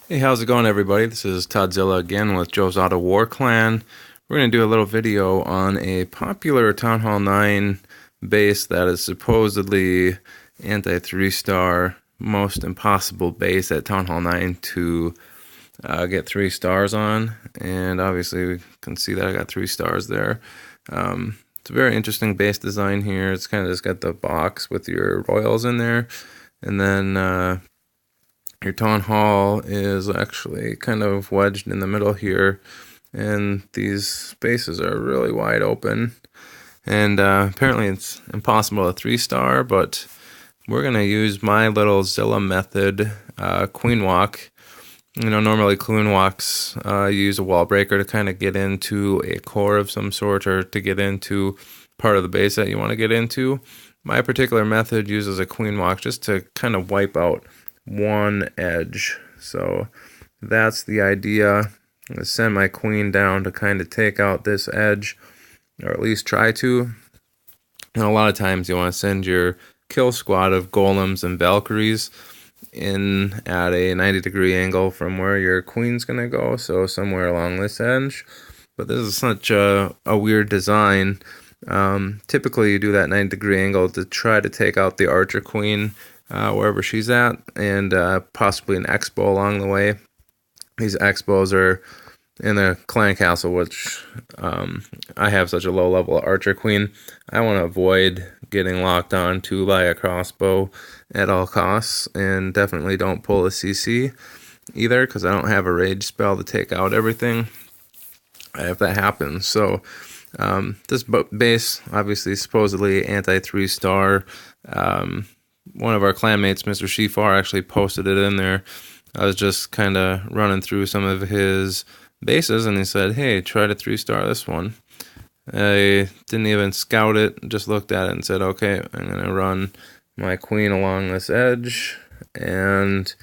Hey, how's it going, everybody? This is Zilla again with Joe's Auto War Clan. We're going to do a little video on a popular Town Hall 9 base that is supposedly anti-3 star, most impossible base at Town Hall 9 to get 3 stars on. And obviously we can see that I got 3 stars there. It's a very interesting base design here. It's kind of just got the box with your royals in there. And then your town hall is actually kind of wedged in the middle here, and these spaces are really wide open. And apparently it's impossible to 3-star, but we're going to use my little Zilla method, queen walk. You know, normally queen walks use a wall breaker to kind of get into a core of some sort or to get into part of the base that you want to get into. My particular method uses a queen walk just to kind of wipe out one edge. So that's the idea. I'm gonna send my queen down to kind of take out this edge, or at least try to. And a lot of times you want to send your kill squad of golems and valkyries in at a 90-degree angle from where your queen's gonna go, so somewhere along this edge. But this is such a weird design. Typically you do that 90-degree angle to try to take out the archer queen wherever she's at, and possibly an expo along the way. These expos are in the clan castle, which I have such a low level archer queen. I want to avoid getting locked on to by a crossbow at all costs, and definitely don't pull a CC either, because I don't have a rage spell to take out everything if that happens. So this base, obviously supposedly anti-3 star. One of our clanmates, Mr. Shefar, actually posted it in there. I was just kind of running through some of his bases, and he said, hey, try to 3-star this one. I didn't even scout it, just looked at it and said, okay, I'm going to run my queen along this edge and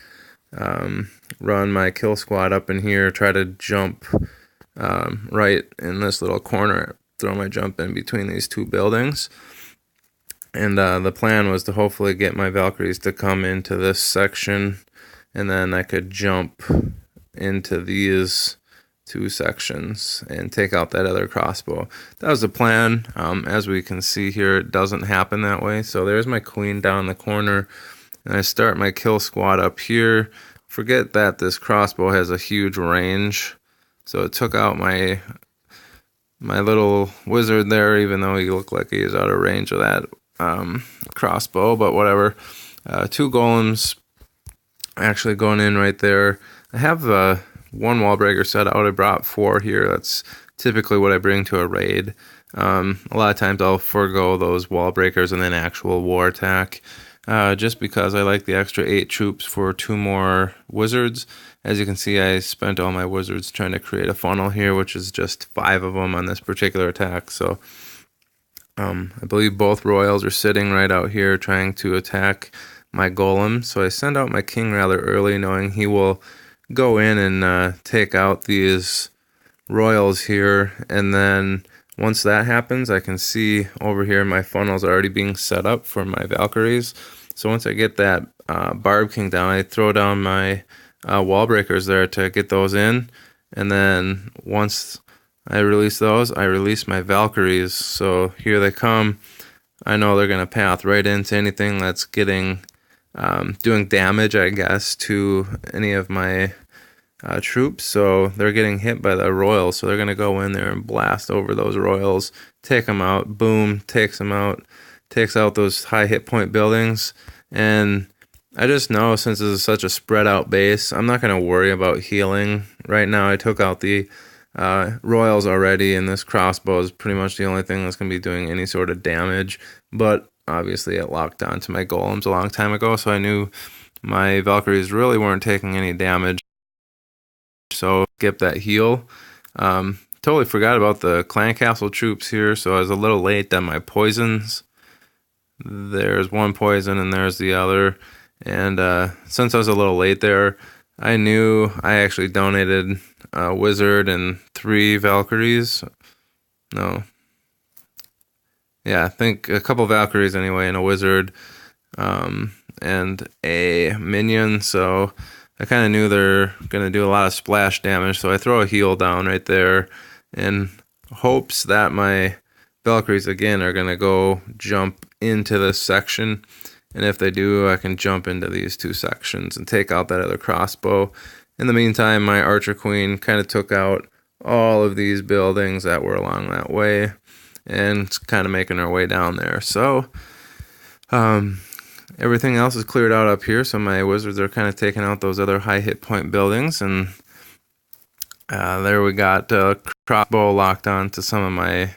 run my kill squad up in here, try to jump right in this little corner, throw my jump in between these two buildings. And the plan was to hopefully get my Valkyries to come into this section, and then I could jump into these two sections and take out that other crossbow. That was the plan. As we can see here, it doesn't happen that way. So there's my queen down the corner, and I start my kill squad up here. Forget that this crossbow has a huge range, so it took out my little wizard there, even though he looked like he was out of range of that crossbow, but whatever. 2 golems actually going in right there. I have one wall breaker set out. I brought 4 here. That's typically what I bring to a raid. A lot of times I'll forego those wall breakers and then actual war attack, just because I like the extra 8 troops for 2 more wizards. As you can see, I spent all my wizards trying to create a funnel here, which is just 5 of them on this particular attack. So I believe both royals are sitting right out here trying to attack my golem. So I send out my king rather early, knowing he will go in and take out these royals here. And then once that happens, I can see over here my funnel's already being set up for my Valkyries. So once I get that Barb King down, I throw down my wall breakers there to get those in. And then once I release those, I release my Valkyries. So here they come. I know they're going to path right into anything that's getting doing damage, I guess, to any of my troops. So they're getting hit by the royals, so they're going to go in there and blast over those royals, take them out. Boom, takes them out, takes out those high hit point buildings. And I just know, since this is such a spread out base, I'm not going to worry about healing right now. I took out the royals already, and this crossbow is pretty much the only thing that's going to be doing any sort of damage. But obviously it locked onto my golems a long time ago, so I knew my Valkyries really weren't taking any damage. So skip that heal. Totally forgot about the clan castle troops here, so I was a little late on my poisons. There's one poison and there's the other. And since I was a little late there, I knew I actually donated a wizard and 3 Valkyries. No. Yeah, I think a couple Valkyries anyway, and a wizard, and a minion. So I kind of knew they're going to do a lot of splash damage, so I throw a heal down right there in hopes that my Valkyries again are going to go jump into this section, and if they do, I can jump into these two sections and take out that other crossbow. In the meantime, my Archer Queen kind of took out all of these buildings that were along that way, and it's kind of making our way down there. So everything else is cleared out up here, so my wizards are kind of taking out those other high hit point buildings, and there we got crossbow locked on to some of my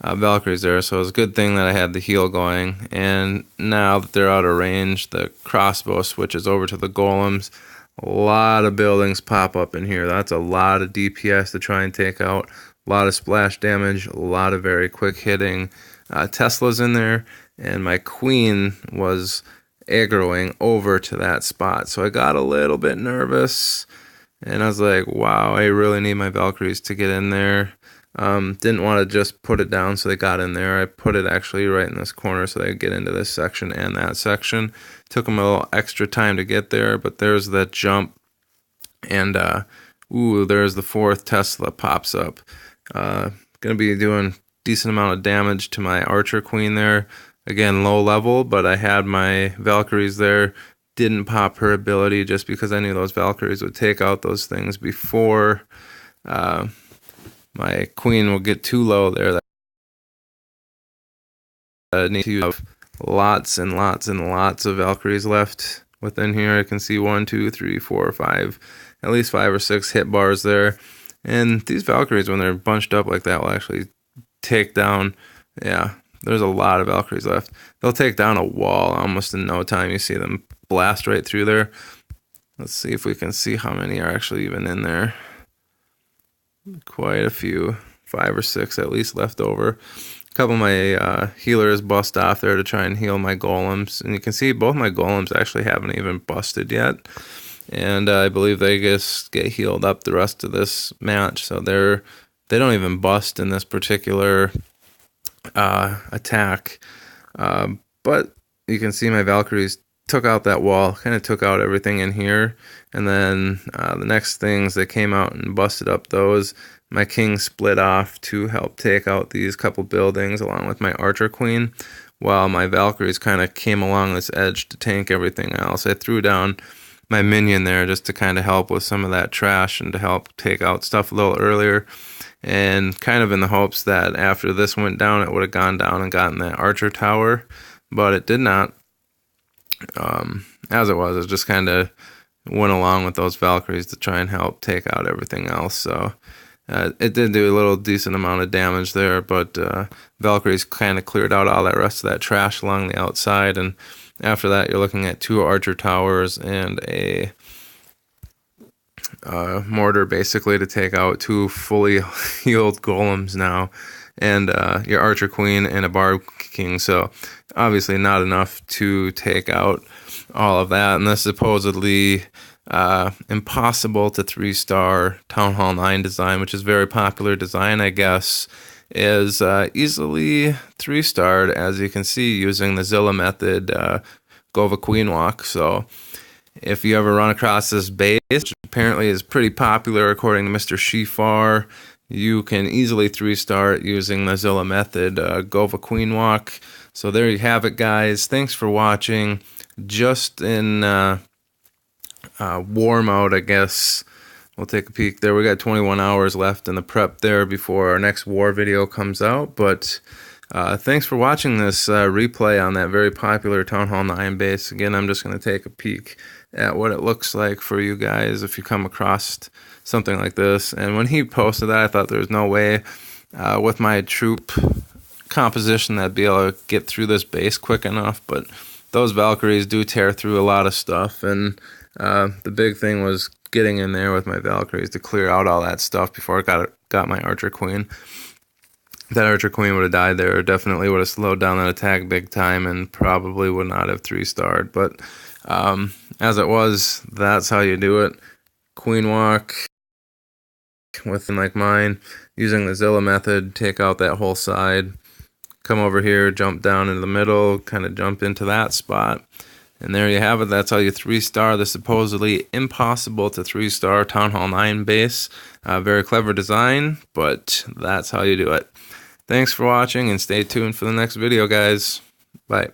Valkyries there, so it's a good thing that I had the heal going. And now that they're out of range, the crossbow switches over to the Golems. A lot of buildings pop up in here. That's a lot of DPS to try and take out. A lot of splash damage, a lot of very quick hitting Teslas in there, and my Queen was aggroing over to that spot. So I got a little bit nervous, and I was like, wow, I really need my Valkyries to get in there. Didn't want to just put it down so they got in there. I put it actually right in this corner so they could get into this section and that section. Took them a little extra time to get there, but there's that jump. And, ooh, there's the fourth Tesla pops up. Gonna be doing decent amount of damage to my Archer Queen there. Again, low level, but I had my Valkyries there. Didn't pop her ability just because I knew those Valkyries would take out those things before my Queen will get too low there. That need to have lots and lots and lots of Valkyries left within here. I can see 1, 2, 3, 4, 5, at least 5 or 6 hit bars there. And these Valkyries, when they're bunched up like that, will actually take down, yeah, there's a lot of Valkyries left. They'll take down a wall almost in no time. You see them blast right through there. Let's see if we can see how many are actually even in there. Quite a few, 5 or 6 at least left over. A couple of my healers bust off there to try and heal my Golems, and you can see both my Golems actually haven't even busted yet, and I believe they just get healed up the rest of this match, so they don't even bust in this particular attack. But you can see my Valkyries took out that wall, kind of took out everything in here, and then the next things they came out and busted up those. My King split off to help take out these couple buildings along with my Archer Queen, while my Valkyries kind of came along this edge to tank everything else. I threw down my minion there just to kind of help with some of that trash and to help take out stuff a little earlier, and kind of in the hopes that after this went down it would have gone down and gotten that Archer tower, but it did not. As it just kind of went along with those Valkyries to try and help take out everything else. So it did do a little decent amount of damage there, but Valkyries kind of cleared out all that rest of that trash along the outside, and after that you're looking at 2 Archer towers and a mortar basically to take out 2 fully healed Golems now, and your Archer Queen and a Barb King. So obviously not enough to take out all of that, and this supposedly impossible to 3-star Town Hall 9 design, which is a very popular design, I guess, is easily 3-starred, as you can see, using the Zilla method, GoVaQueenWalk. So if you ever run across this base, which apparently is pretty popular according to Mr. Shifar, you can easily 3-star it using the Zilla method, GoVaQueenWalk. So there you have it, guys. Thanks for watching. Just in war mode, I guess. We'll take a peek there. We got 21 hours left in the prep there before our next war video comes out. But thanks for watching this replay on that very popular Town Hall 9 base. Again, I'm just going to take a peek at what it looks like for you guys if you come across something like this. And when he posted that, I thought there was no way with my troop composition that I'd be able to get through this base quick enough. But those Valkyries do tear through a lot of stuff, and the big thing was getting in there with my Valkyries to clear out all that stuff before I got my Archer Queen. That Archer Queen would have died there, definitely would have slowed down that attack big time, and probably would not have 3-starred. But as it was, that's how you do it. Queen walk with like mine, using the Zilla method, take out that whole side. Come over here, jump down into the middle, kind of jump into that spot, And there you have it. That's how you 3-star the supposedly impossible to 3-star Town Hall 9 base. Very clever design, but that's how you do it. Thanks for watching, and stay tuned for the next video, guys. Bye.